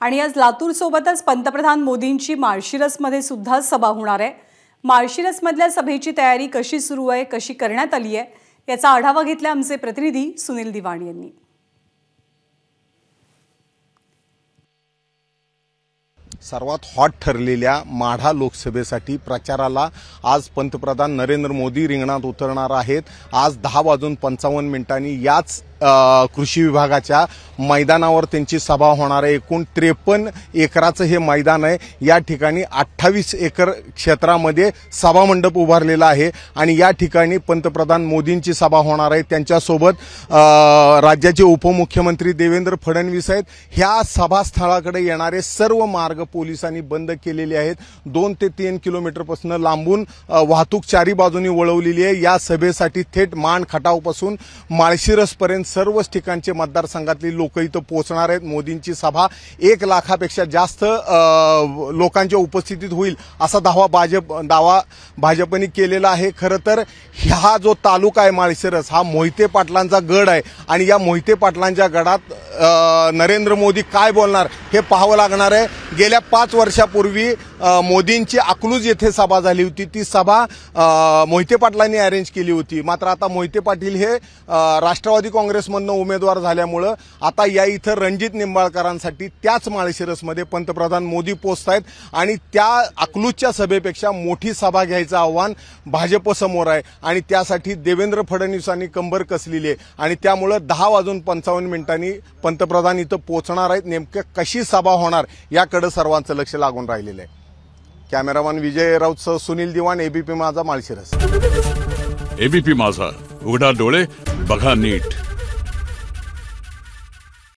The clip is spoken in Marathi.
आणि आज लातूर सोबतच पंतप्रधान मोदींची माळशिरसमध्ये सुद्धा सभा होणार आहे। माळशिरसमधल्या सभेची तयारी कशी सुरू आहे, कशी करण्यात आली आहे याचा आढावा घेतला आमचे प्रतिनिधी सुनील दिवाण यांनी। सर्वात हॉट ठरलेल्या माढा लोकसभेसाठी प्रचाराला आज पंतप्रधान नरेंद्र मोदी रिंगणात उतरणार आहेत। आज 10:55 याच कृषी विभागाच्या मैदानावर त्यांची सभा होणार आहे। एकूण 53 एकराचं हे मैदान आहे। या ठिकाणी 28 एकर क्षेत्रामध्ये सभा मंडप उभारलेला आहे आणि या ठिकाणी पंतप्रधान मोदींची सभा होणार आहे। त्यांच्यासोबत राज्याचे उपमुख्यमंत्री देवेंद्र फडणवीस आहेत। ह्या सभास्थळाकडे येणारे सर्व मार्ग पोलिसांनी बंद केलेले आहेत। 2 ते 3 किलोमीटरपासून लांबून वाहतूक चारी बाजूनी वळवलेली आहे। या सभेसाठी थेट मान खटावपासून माळशिरसपर्यंत सर्वच ठिकाणचे मतदारसंघातली लोक इथं पोहोचणार आहेत। मोदींची सभा 1 लाखापेक्षा जास्त लोकांच्या उपस्थितीत होईल असा दावा भाजपने केलेला आहे। खरं तर हा जो तालुका आहे माळशिरस हा मोहिते पाटलांचा गड आहे आणि या मोहिते पाटलांच्या गडात नरेंद्र मोदी काय बोलणार हे पाहावं लागणार आहे। गेल्या 5 वर्षापूर्वी मोदींची अकलूज येथे सभा झाली होती। ती सभा मोहिते पाटलांनी अरेंज केली होती। मात्र आता मोहिते पाटील हे राष्ट्रवादी काँग्रेसमधून उमेदवार झाल्यामुळे आता या इथं रणजित निंबाळकरांसाठी त्याच माळशिरसमध्ये पंतप्रधान मोदी पोहोचतायत आणि त्या अकलूजच्या सभेपेक्षा मोठी सभा घ्यायचं आव्हान भाजपसमोर आहे आणि त्यासाठी देवेंद्र फडणवीसांनी कंबर कसलेली आहे आणि त्यामुळे 10:55 पंतप्रधान इथं पोहोचणार आहेत। नेमकं कशी सभा होणार याकडे सर्वांचं लक्ष लागून राहिलेलं आहे। कॅमेरामन विजय राऊतसह सुनील दिवाण, एबीपी माझा, माळशिरस। एबीपी माझा, उघडा डोळे बघा नीट।